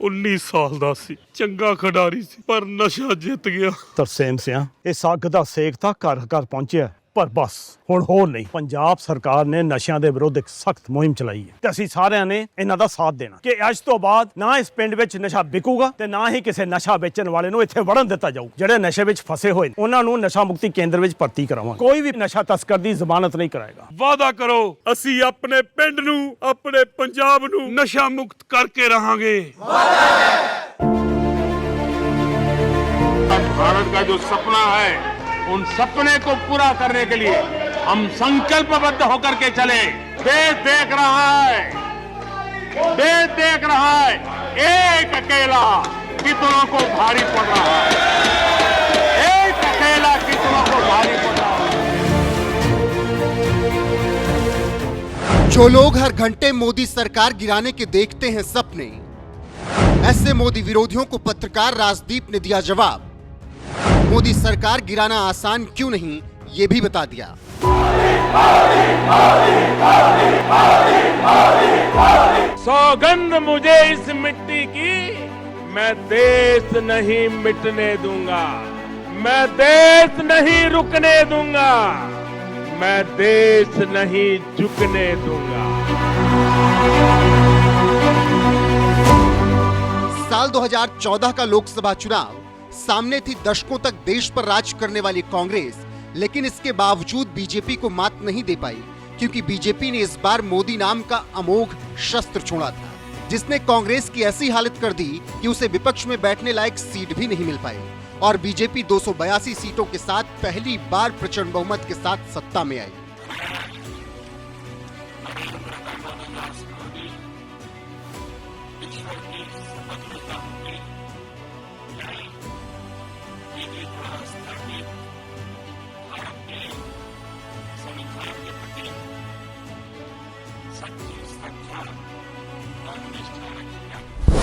19 ਸਾਲ ਦਾ ਸੀ, ਚੰਗਾ ਖਿਡਾਰੀ ਸੀ, ਪਰ ਨਸ਼ਾ ਜਿੱਤ ਗਿਆ। ਤਰਸੇਮ ਸਿਆਂ ਇਹ ਸੱਗ ਦਾ ਸੇਕ ਤਾਂ ਘਰ ਘਰ ਪਹੁੰਚਿਆ, ਪਰ ਬਸ ਹੁਣ ਹੋਰ ਨਹੀਂ। ਪੰਜਾਬ ਸਰਕਾਰ ਨੇ ਨਸ਼ਿਆਂ ਦੇ ਵਿਰੁੱਧ ਇੱਕ ਸਖਤ ਮੁਹਿੰਮ ਚਲਾਈ ਹੈ ਤੇ ਅਸੀਂ ਸਾਰਿਆਂ ਨੇ ਇਹਨਾਂ ਦਾ ਸਾਥ ਦੇਣਾ ਕਿ ਅੱਜ ਤੋਂ ਬਾਅਦ ਨਾ ਇਸ ਪਿੰਡ ਵਿੱਚ ਨਸ਼ਾ ਵਿਕੂਗਾ ਤੇ ਨਾ ਹੀ ਕਿਸੇ ਨਸ਼ਾ ਵੇਚਣ ਵਾਲੇ ਨੂੰ ਇੱਥੇ ਵੜਨ ਦਿੱਤਾ ਜਾਊ। ਜਿਹੜੇ ਨਸ਼ੇ ਵਿੱਚ ਫਸੇ ਹੋਏ ਨੇ ਉਹਨਾਂ ਨੂੰ ਨਸ਼ਾ ਮੁਕਤੀ ਕੇਂਦਰ ਵਿੱਚ ਭਰਤੀ ਕਰਾਵਾਂਗੇ। ਕੋਈ ਵੀ ਨਸ਼ਾ ਤਸਕਰ ਦੀ ਜ਼ਮਾਨਤ ਨਹੀਂ ਕਰਾਏਗਾ। ਵਾਅਦਾ ਕਰੋ, ਅਸੀਂ ਆਪਣੇ ਪਿੰਡ ਨੂੰ, ਆਪਣੇ ਪੰਜਾਬ ਨੂੰ ਨਸ਼ਾ ਮੁਕਤ ਕਰਕੇ ਰਹਾਂਗੇ। भारत का जो सपना है, उन सपने को पूरा करने के लिए हम संकल्पबद्ध होकर के चले। देश देख रहा है, देश देख रहा है, एक अकेला कितनों को भारी पड़ रहा है, एक अकेला कितनों को भारी पड़ रहा है। जो लोग हर घंटे मोदी सरकार गिराने के देखते हैं सपने, ऐसे मोदी विरोधियों को पत्रकार राजदीप ने दिया जवाब। मोदी सरकार गिराना आसान क्यों नहीं, ये भी बता दिया। सौगंध मुझे इस मिट्टी की, मैं देश नहीं मिटने दूंगा, मैं देश नहीं रुकने दूंगा, मैं देश नहीं झुकने दूंगा। साल 2014 का लोकसभा चुनाव सामने थी। दशकों तक देश पर राज करने वाली कांग्रेस, लेकिन इसके बावजूद बीजेपी को मात नहीं दे पाई, क्योंकि बीजेपी ने इस बार मोदी नाम का अमोघ शस्त्र छोड़ा था, जिसने कांग्रेस की ऐसी हालत कर दी कि उसे विपक्ष में बैठने लायक सीट भी नहीं मिल पाई और बीजेपी 282 सीटों के साथ पहली बार प्रचंड बहुमत के साथ सत्ता में आई।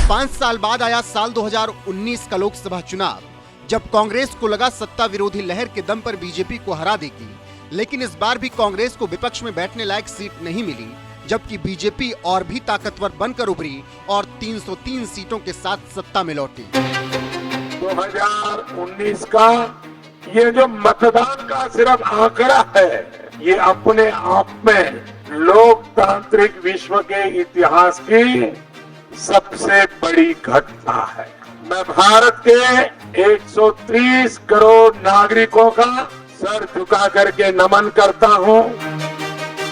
पांच साल बाद आया साल 2019 का लोकसभा चुनाव, जब कांग्रेस को लगा सत्ता विरोधी लहर के दम पर बीजेपी को हरा देगी, लेकिन इस बार भी कांग्रेस को विपक्ष में बैठने लायक सीट नहीं मिली, जबकि बीजेपी और भी ताकतवर बनकर उभरी और 303 सीटों के साथ सत्ता में लौटी। 2019 का ये जो मतदान का सिर्फ आंकड़ा है, ये अपने आप में लोकतांत्रिक विश्व के इतिहास की सबसे बड़ी घटना है। मैं भारत के 130 करोड़ नागरिकों का सर झुका करके नमन करता हूं।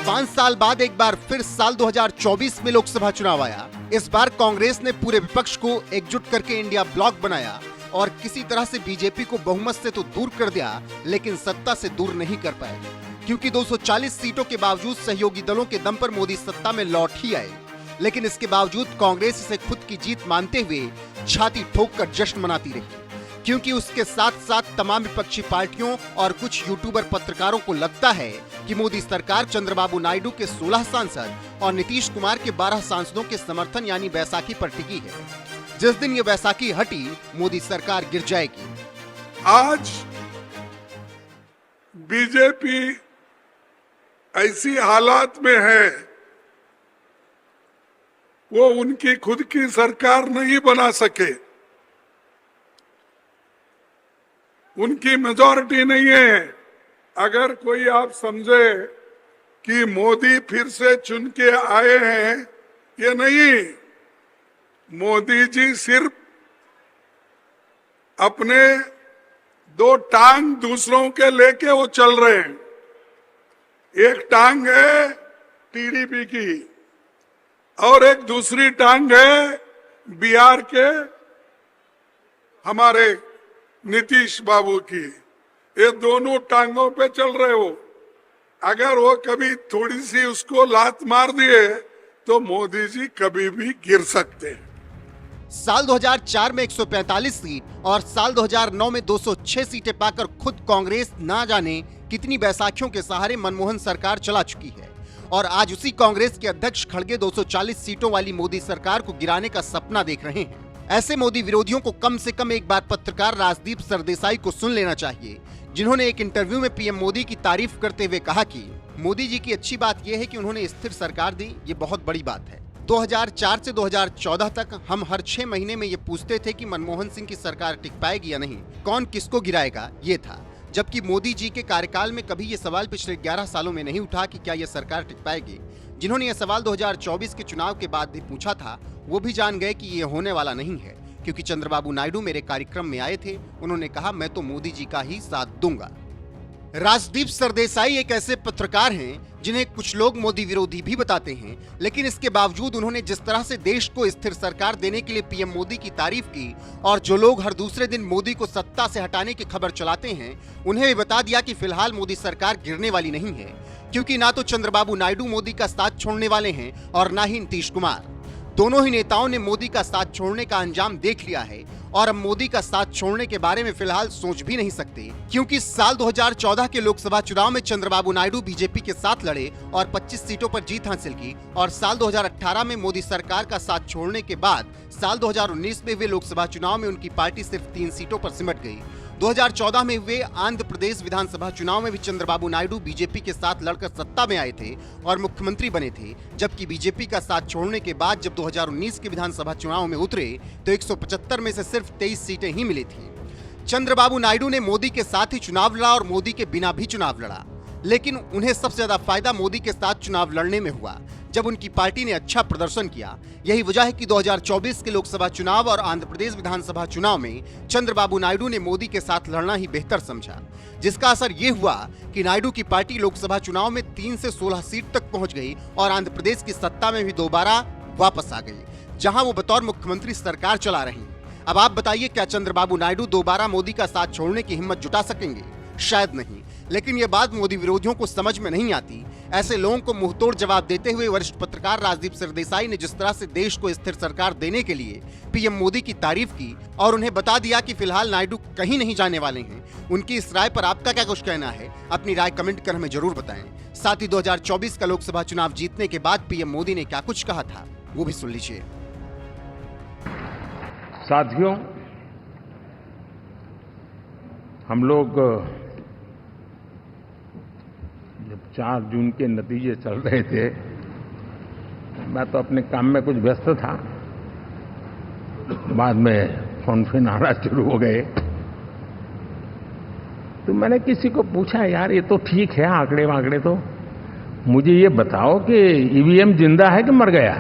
5 साल बाद एक बार फिर साल 2024 में लोकसभा चुनाव आया। इस बार कांग्रेस ने पूरे विपक्ष को एकजुट करके इंडिया ब्लॉक बनाया और किसी तरह से बीजेपी को बहुमत से तो दूर कर दिया, लेकिन सत्ता से दूर नहीं कर पाए, क्योंकि 240 सीटों के बावजूद सहयोगी दलों के दम पर मोदी सत्ता में लौट ही आए। लेकिन इसके बावजूद कांग्रेस इसे खुद की जीत मानते हुए छाती ठोककर जश्न मनाती रही, क्योंकि उसके साथ साथ तमाम विपक्षी पार्टियों और कुछ यूट्यूबर पत्रकारों को लगता है कि मोदी सरकार चंद्रबाबू नायडू के 16 सांसद और नीतीश कुमार के 12 सांसदों के समर्थन यानी बैसाखी पर टिकी है। जिस दिन ये बैसाखी हटी, मोदी सरकार गिर जाएगी। आज बीजेपी ऐसी हालात में है, वो उनकी खुद की सरकार नहीं बना सके, उनकी मेजॉरिटी नहीं है। अगर कोई आप समझे कि मोदी फिर से चुन के आए हैं, ये नहीं। मोदी जी सिर्फ अपने 2 टांग दूसरों के लेके वो चल रहे हैं। एक टांग है टीडीपी की और एक दूसरी टांग है बिहार के हमारे नीतीश बाबू की। ये दोनों टांगों पे चल रहे हो। अगर वो कभी थोड़ी सी उसको लात मार दिए तो मोदी जी कभी भी गिर सकते हैं। साल 2004 में 145 सीट और साल 2009 में 206 सीटें पाकर खुद कांग्रेस ना जाने कितनी बैसाखियों के सहारे मनमोहन सरकार चला चुकी है, और आज उसी कांग्रेस के अध्यक्ष खड़गे 240 सीटों वाली मोदी सरकार को गिराने का सपना देख रहे हैं। ऐसे मोदी विरोधियों को कम से कम एक बार पत्रकार राजदीप सरदेसाई को सुन लेना चाहिए, जिन्होंने एक इंटरव्यू में पीएम मोदी की तारीफ करते हुए कहा कि मोदी जी की अच्छी बात यह है कि उन्होंने स्थिर सरकार दी, ये बहुत बड़ी बात है। 2004 से 2014 तक हम हर 6 महीने में ये पूछते थे कि मनमोहन सिंह की सरकार टिक पाएगी या नहीं, कौन किसको गिराएगा, ये था। जबकि मोदी जी के कार्यकाल में कभी ये सवाल पिछले 11 सालों में नहीं उठा कि क्या ये सरकार टिक पाएगी। जिन्होंने ये सवाल 2024 के चुनाव के बाद भी पूछा था, वो भी जान गए कि ये होने वाला नहीं है, क्योंकि चंद्रबाबू नायडू मेरे कार्यक्रम में आए थे। उन्होंने कहा, मैं तो मोदी जी का ही साथ दूंगा। राजदीप सरदेसाई एक ऐसे पत्रकार हैं जिन्हें कुछ लोग मोदी विरोधी भी बताते हैं, लेकिन इसके बावजूद उन्होंने जिस तरह से देश को स्थिर सरकार देने के लिए पीएम मोदी की तारीफ की, और जो लोग हर दूसरे दिन मोदी को सत्ता से हटाने की खबर चलाते हैं, उन्हें भी बता दिया कि फिलहाल मोदी सरकार गिरने वाली नहीं है, क्योंकि ना तो चंद्रबाबू नायडू मोदी का साथ छोड़ने वाले हैं और ना ही नीतीश कुमार। दोनों ही नेताओं ने मोदी का साथ छोड़ने का अंजाम देख लिया है और अब मोदी का साथ छोड़ने के बारे में फिलहाल सोच भी नहीं सकते, क्योंकि साल 2014 के लोकसभा चुनाव में चंद्रबाबू नायडू बीजेपी के साथ लड़े और 25 सीटों पर जीत हासिल की, और साल 2018 में मोदी सरकार का साथ छोड़ने के बाद साल 2019 में हुए लोकसभा चुनाव में उनकी पार्टी सिर्फ 3 सीटों पर सिमट गई। 2014 में हुए आंध्र प्रदेश विधानसभा चुनाव में भी चंद्रबाबू नायडू बीजेपी के साथ लड़कर सत्ता में आए थे और मुख्यमंत्री बने थे, जबकि बीजेपी का साथ छोड़ने के बाद जब 2019 के विधानसभा चुनाव में उतरे तो 175 में से सिर्फ 23 सीटें ही मिली थी। चंद्रबाबू नायडू ने मोदी के साथ ही चुनाव लड़ा और मोदी के बिना भी चुनाव लड़ा, लेकिन उन्हें सबसे ज्यादा फायदा मोदी के साथ चुनाव लड़ने में हुआ जब उनकी पार्टी ने अच्छा प्रदर्शन किया। यही वजह है कि 2024 के लोकसभा चुनाव और आंध्र प्रदेश विधानसभा चुनाव में चंद्रबाबू नायडू ने मोदी के साथ लड़ना ही बेहतर समझा, जिसका असर ये हुआ कि नायडू की पार्टी लोकसभा चुनाव में 3 से 16 सीट तक पहुंच गई और आंध्र प्रदेश की सत्ता में भी दोबारा वापस आ गई, जहां वो बतौर मुख्यमंत्री सरकार चला रही। अब आप बताइए, क्या चंद्रबाबू नायडू दोबारा मोदी का साथ छोड़ने की हिम्मत जुटा सकेंगे? शायद नहीं, लेकिन यह बात मोदी विरोधियों को समझ में नहीं आती। ऐसे लोगों को मुंहतोड़ जवाब देते हुए वरिष्ठ पत्रकार राजदीप सरदेसाई ने जिस तरह से देश को स्थिर सरकार देने के लिए पीएम मोदी की तारीफ की और उन्हें बता दिया कि फिलहाल नायडू कहीं नहीं जाने वाले हैं, उनकी इस राय पर आपका क्या कुछ कहना है? अपनी राय कमेंट कर हमें जरूर बताएं। साथ ही 2024 का लोकसभा चुनाव जीतने के बाद पीएम मोदी ने क्या कुछ कहा था, वो भी सुन लीजिए। साथियों, हम लोग जब 4 जून के नतीजे चल रहे थे, मैं तो अपने काम में कुछ व्यस्त था, बाद में फोन आना शुरू हो गए, तो मैंने किसी को पूछा, यार ये तो ठीक है आंकड़े वांकड़े, तो मुझे ये बताओ कि ईवीएम जिंदा है कि मर गया?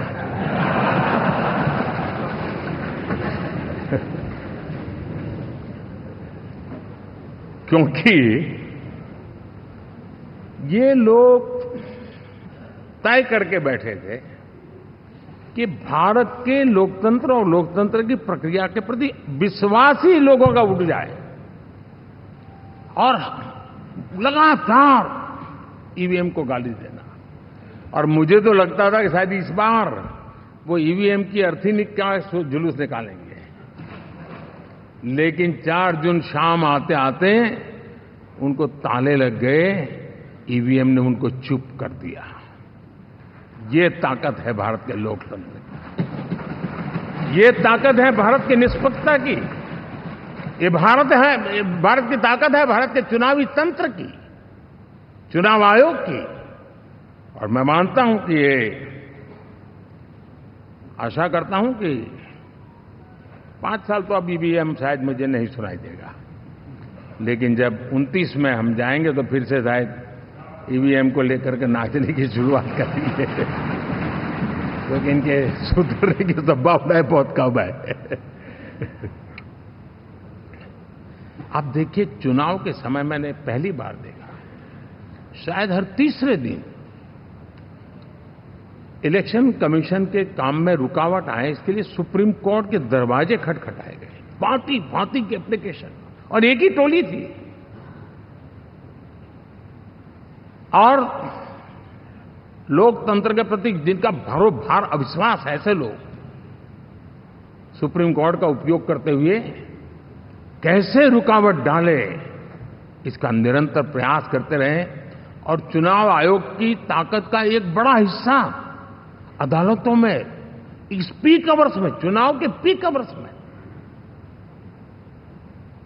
क्योंकि ये लोग तय करके बैठे थे कि भारत के लोकतंत्र और लोकतंत्र की प्रक्रिया के प्रति विश्वास ही लोगों का उठ जाए, और लगातार ईवीएम को गाली देना। और मुझे तो लगता था कि शायद इस बार वो ईवीएम की अर्थी का जुलूस निकालेंगे, लेकिन 4 जून शाम आते आते उनको ताले लग गए, ईवीएम ने उनको चुप कर दिया। ये ताकत है भारत के लोकतंत्र की, ये ताकत है भारत की निष्पक्षता की, ये भारत की ताकत है भारत के चुनावी तंत्र की, चुनाव आयोग की। और मैं मानता हूं कि ये आशा करता हूं कि 5 साल तो अब ईवीएम शायद मुझे नहीं सुनाई देगा, लेकिन जब 29 में हम जाएंगे तो फिर से शायद ईवीएम को लेकर के नाचने की शुरुआत करेंगे, क्योंकि इनके सुधरने की संभावना बहुत कम है। आप देखिए, चुनाव के समय मैंने पहली बार देखा, शायद हर तीसरे दिन इलेक्शन कमीशन के काम में रुकावट आए, इसके लिए सुप्रीम कोर्ट के दरवाजे खटखटाए गए, भांति भांति की एप्लीकेशन, और एक ही टोली थी। और लोकतंत्र के प्रति जिनका भरोभार अविश्वास है, ऐसे लोग सुप्रीम कोर्ट का उपयोग करते हुए कैसे रुकावट डाले, इसका निरंतर प्रयास करते रहे। और चुनाव आयोग की ताकत का एक बड़ा हिस्सा अदालतों में, इस पीक आवर्स में, चुनाव के पीक आवर्स में,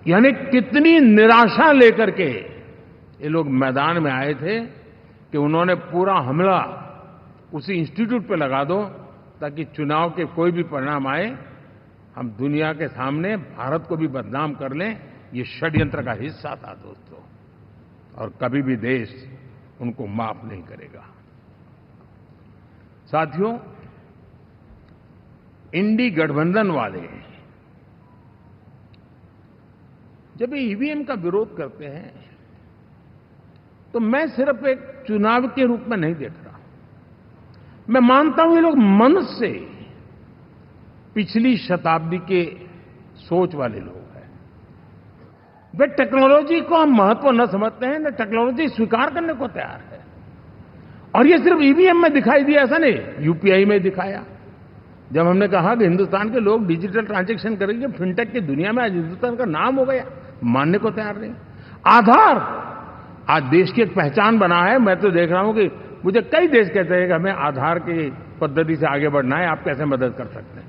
यानी कितनी निराशा लेकर के ये लोग मैदान में आए थे, कि उन्होंने पूरा हमला उसी इंस्टीट्यूट पे लगा दो, ताकि चुनाव के कोई भी परिणाम आए हम दुनिया के सामने भारत को भी बदनाम कर लें। ये षड्यंत्र का हिस्सा था दोस्तों, और कभी भी देश उनको माफ नहीं करेगा। साथियों, इंडी गठबंधन वाले जब ईवीएम का विरोध करते हैं तो मैं सिर्फ एक चुनाव के रूप में नहीं देख रहा। मैं मानता हूं ये लोग मन से पिछली शताब्दी के सोच वाले लोग हैं। वे टेक्नोलॉजी को हम महत्व न समझते हैं, न टेक्नोलॉजी स्वीकार करने को तैयार है। और ये सिर्फ ईवीएम में दिखाई दिया ऐसा नहीं, यूपीआई में दिखाया। जब हमने कहा कि हिंदुस्तान के लोग डिजिटल ट्रांजैक्शन करेंगे, फिनटेक की दुनिया में आज हिंदुस्तान का नाम हो गया, मानने को तैयार नहीं। आधार आज देश की एक पहचान बना है। मैं तो देख रहा हूं कि मुझे कई देश कहते हैं कि हमें आधार की पद्धति से आगे बढ़ना है, आप कैसे मदद कर सकते हैं।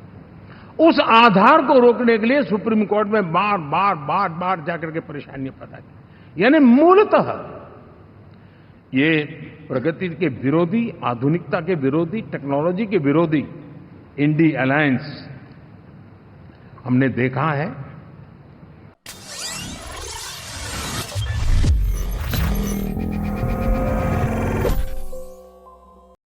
उस आधार को रोकने के लिए सुप्रीम कोर्ट में बार बार जाकर के परेशानियां पैदा की। यानी मूलतः ये प्रगति के विरोधी, आधुनिकता के विरोधी, टेक्नोलॉजी के विरोधी इंडी अलायंस हमने देखा है